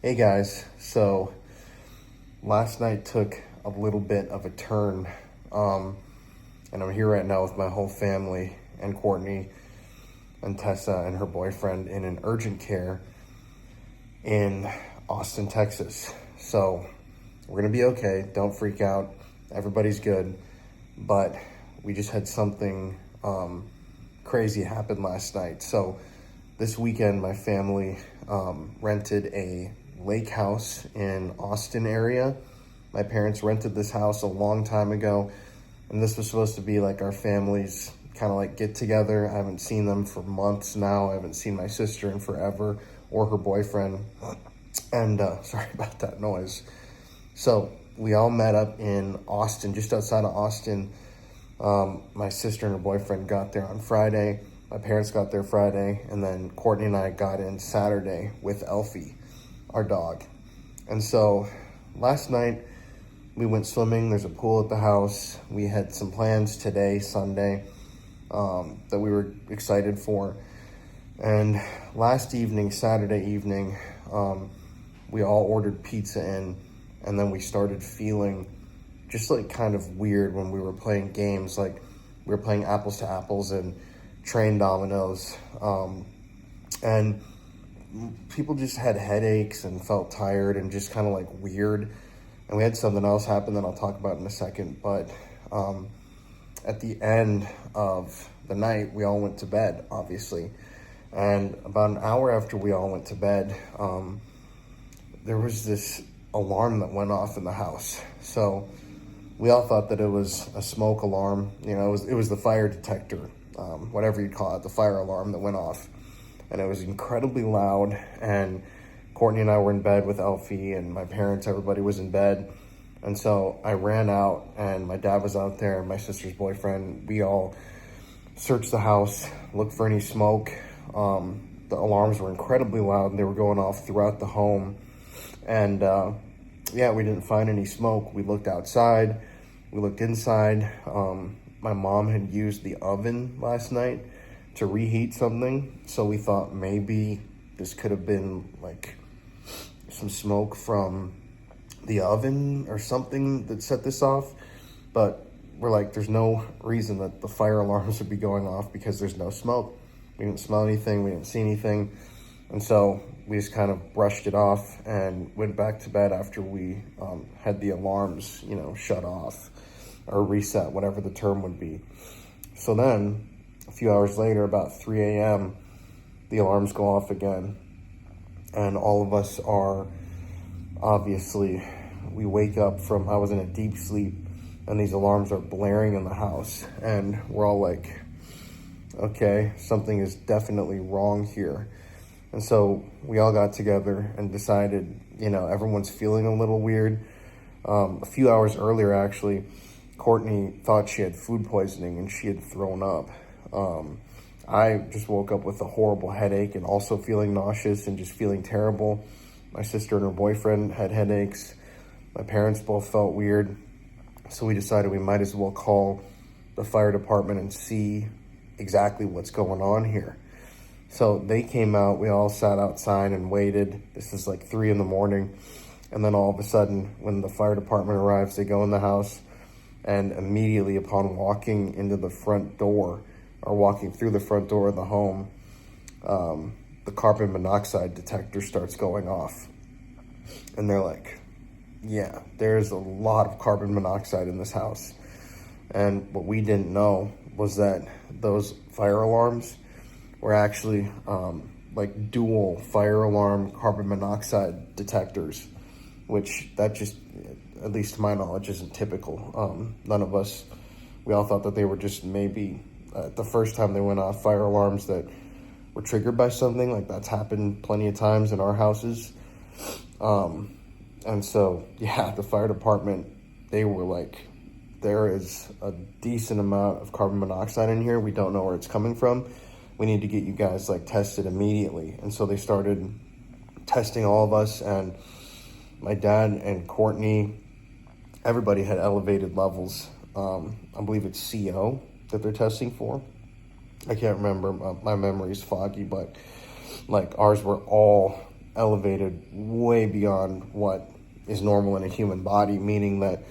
Hey guys, so last night took a little bit of a turn, um, and I'm here right now with my whole family and Courtney and Tessa and her boyfriend in an urgent care in Austin, Texas. So we're gonna be okay. Don't freak out. Everybody's good, but we just had something crazy happen last night. So this weekend, my family rented a lake house in Austin area. My parents rented this house a long time ago, and this was supposed to be like our family's kind of like get together. I haven't seen them for months now. I haven't seen my sister in forever, or her boyfriend. And sorry about that noise. So we all met up in Austin, just outside of Austin. My sister and her boyfriend got there on Friday. My parents got there Friday, and then Courtney and I got in Saturday with Elfie, our dog. And so last night we went swimming. There's a pool at the house. We had some plans today, Sunday, that we were excited for. And last evening, Saturday evening, we all ordered pizza in, and then we started feeling just like kind of weird when we were playing games. Like we were playing apples to apples and train dominoes, and people just had headaches and felt tired and just kind of like weird. And we had something else happen that I'll talk about in a second. But at the end of the night, we all went to bed, obviously. And about an hour after we all went to bed, there was this alarm that went off in the house. So we all thought that it was a smoke alarm. You know, it was the fire detector, whatever you call it, the fire alarm that went off. And it was incredibly loud. And Courtney and I were in bed with Elfie, and my parents, everybody was in bed. And so I ran out, and my dad was out there, and my sister's boyfriend. We all searched the house, looked for any smoke. The alarms were incredibly loud, and they were going off throughout the home. And yeah, we didn't find any smoke. We looked outside, we looked inside. My mom had used the oven last night to reheat something, so we thought maybe this could have been like some smoke from the oven or something that set this off. But we're like, there's no reason that the fire alarms would be going off because there's no smoke. We didn't smell anything, we didn't see anything. And so we just kind of brushed it off and went back to bed after we had the alarms, shut off or reset, whatever the term would be. So then a few hours later, about 3 a.m., the alarms go off again. And all of us are, obviously, we wake up from, I was in a deep sleep, and these alarms are blaring in the house. And we're all like, okay, something is definitely wrong here. And so we all got together and decided, everyone's feeling a little weird. A few hours earlier, actually, Courtney thought she had food poisoning and she had thrown up. I just woke up with a horrible headache and also feeling nauseous and just feeling terrible. My sister and her boyfriend had headaches. My parents both felt weird. So we decided we might as well call the fire department and see exactly what's going on here. So they came out, we all sat outside and waited. This is like 3 a.m. And then all of a sudden, when the fire department arrives, they go in the house, and immediately upon walking into the front door, or walking through the front door of the home, the carbon monoxide detector starts going off. And they're like, yeah, there's a lot of carbon monoxide in this house. And what we didn't know was that those fire alarms were actually like dual fire alarm carbon monoxide detectors, which that just, at least to my knowledge, isn't typical. None of us, we all thought that they were just maybe the first time they went off, fire alarms that were triggered by something. Like that's happened plenty of times in our houses. And so, yeah, the fire department, they were like, there is a decent amount of carbon monoxide in here. We don't know where it's coming from. We need to get you guys like tested immediately. And so they started testing all of us, and my dad and Courtney, everybody had elevated levels. I believe it's CO that they're testing for. I can't remember, my memory's foggy, but like ours were all elevated way beyond what is normal in a human body, meaning that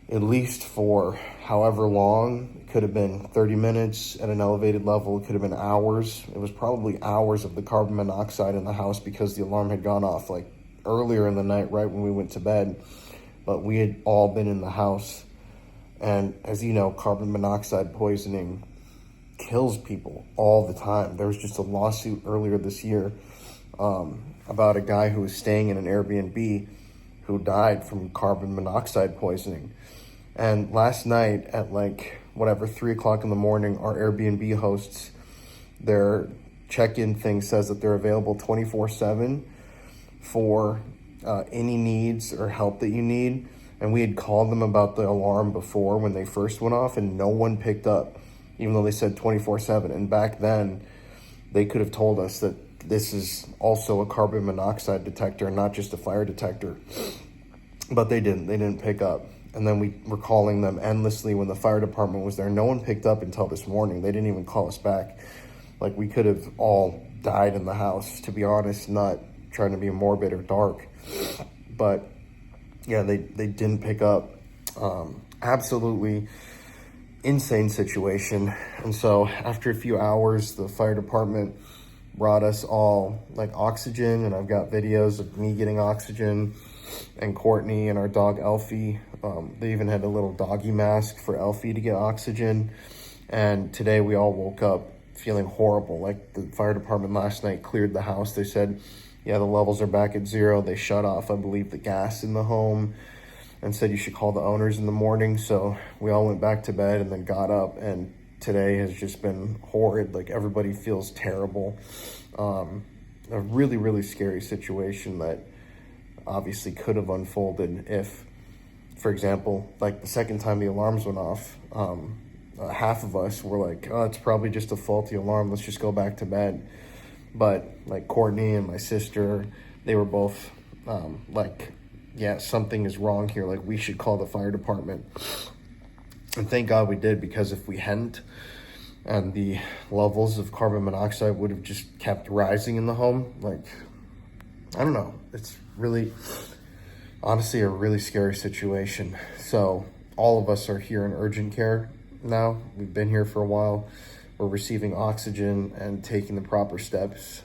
at least for however long, it could have been 30 minutes at an elevated level, it could have been hours. It was probably hours of the carbon monoxide in the house because the alarm had gone off like earlier in the night, right when we went to bed. But we had all been in the house. And as you know, carbon monoxide poisoning kills people all the time. There was just a lawsuit earlier this year about a guy who was staying in an Airbnb who died from carbon monoxide poisoning. And last night at 3 o'clock in the morning, our Airbnb hosts, their check-in thing says that they're available 24/7 for any needs or help that you need. And we had called them about the alarm before when they first went off, and no one picked up, even though they said 24/7. And back then, they could have told us that this is also a carbon monoxide detector, not just a fire detector. But they didn't. They didn't pick up. And then we were calling them endlessly when the fire department was there. No one picked up until this morning. They didn't even call us back. Like, we could have all died in the house, to be honest, not trying to be morbid or dark. But yeah, they didn't pick up. Absolutely insane situation. And so after a few hours, the fire department brought us all oxygen, and I've got videos of me getting oxygen and Courtney and our dog Elfie. They even had a little doggy mask for Elfie to get oxygen. And today we all woke up feeling horrible. Like, the fire department last night cleared the house. They said, yeah, the levels are back at 0. They shut off, I believe, the gas in the home and said you should call the owners in the morning. So we all went back to bed and then got up, and today has just been horrid. Like, everybody feels terrible. A really, really scary situation that obviously could have unfolded if, for example, like the second time the alarms went off, half of us were like, oh, it's probably just a faulty alarm, let's just go back to bed. But like Courtney and my sister, they were both yeah, something is wrong here. Like, we should call the fire department. And thank God we did, because if we hadn't, and the levels of carbon monoxide would have just kept rising in the home, I don't know. It's really, honestly, a really scary situation. So all of us are here in urgent care now. We've been here for a while. We're receiving oxygen and taking the proper steps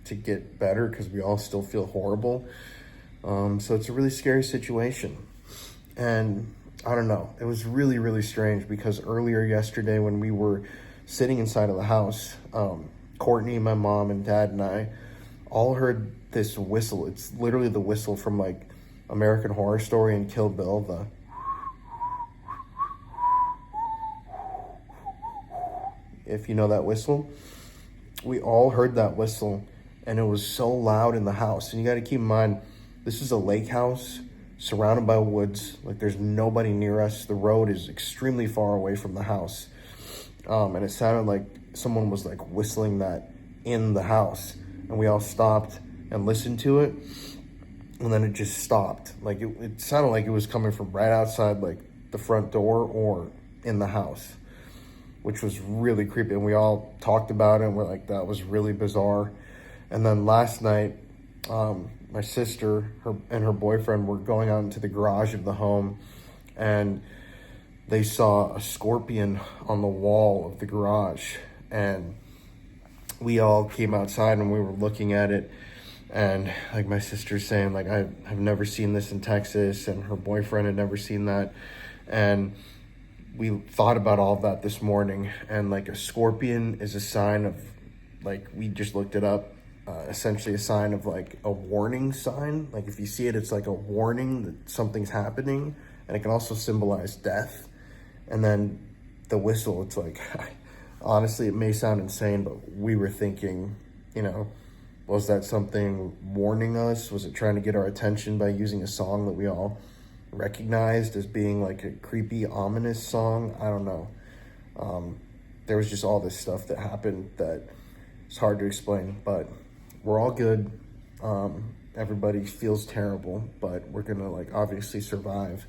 to get better, because we all still feel horrible. So it's a really scary situation. And I don't know, it was really, really strange, because earlier yesterday when we were sitting inside of the house, Courtney, my mom, and dad and I all heard this whistle. It's literally the whistle from American Horror Story and Kill Bill, the if you know that whistle. We all heard that whistle, and it was so loud in the house. And you got to keep in mind, this is a lake house surrounded by woods. There's nobody near us. The road is extremely far away from the house. And it sounded like someone was whistling that in the house. And we all stopped and listened to it. And then it just stopped. It sounded like it was coming from right outside the front door or in the house, which was really creepy. And we all talked about it, and we're like, that was really bizarre. And then last night, my sister and her boyfriend were going out into the garage of the home, and they saw a scorpion on the wall of the garage. And we all came outside and we were looking at it. And my sister's saying, I've never seen this in Texas, and her boyfriend had never seen that. And we thought about all of that this morning, and a scorpion is a sign of, we just looked it up, essentially a sign of a warning sign. If you see it, it's a warning that something's happening, and it can also symbolize death. And then the whistle, it's honestly, it may sound insane, but we were thinking, was that something warning us? Was it trying to get our attention by using a song that we all recognized as being a creepy, ominous song? I don't know. There was just all this stuff that happened that it's hard to explain, but we're all good. Everybody feels terrible, but we're gonna obviously survive.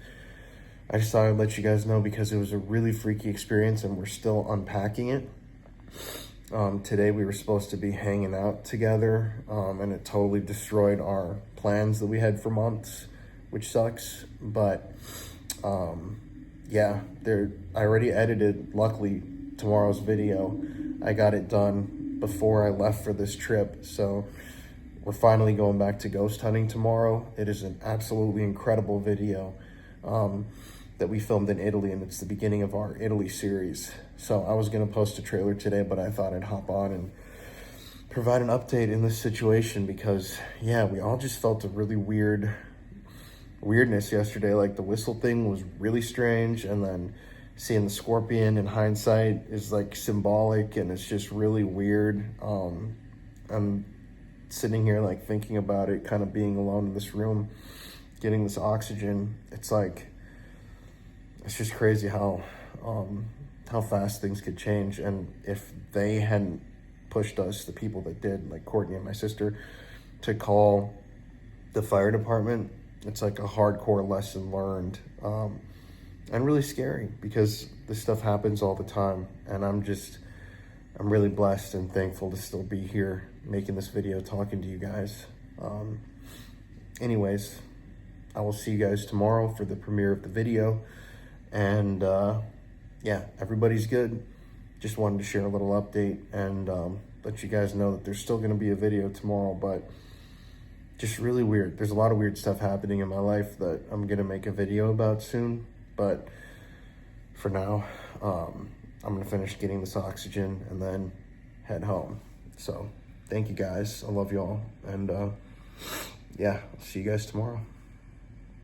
I just thought I'd let you guys know, because it was a really freaky experience and we're still unpacking it. Today we were supposed to be hanging out together, and it totally destroyed our plans that we had for months, which sucks. But yeah, I already edited, luckily, tomorrow's video. I got it done before I left for this trip, so we're finally going back to ghost hunting tomorrow. It is an absolutely incredible video that we filmed in Italy, and it's the beginning of our Italy series. So I was gonna post a trailer today, but I thought I'd hop on and provide an update in this situation because, yeah, we all just felt a really weirdness yesterday. Like, the whistle thing was really strange, and then seeing the scorpion in hindsight is like symbolic, and it's just really weird. I'm sitting here like thinking about it, kind of being alone in this room, getting this oxygen. It's like, it's just crazy how fast things could change. And if they hadn't pushed us, the people that did, like Courtney and my sister, to call the fire department, it's like a hardcore lesson learned, and really scary because this stuff happens all the time. And I'm really blessed and thankful to still be here making this video, talking to you guys. Anyways, I will see you guys tomorrow for the premiere of the video. And yeah, everybody's good. Just wanted to share a little update and let you guys know that there's still going to be a video tomorrow, but just really weird. There's a lot of weird stuff happening in my life that I'm going to make a video about soon. But for now, I'm going to finish getting this oxygen and then head home. So thank you guys. I love y'all. And yeah, I'll see you guys tomorrow.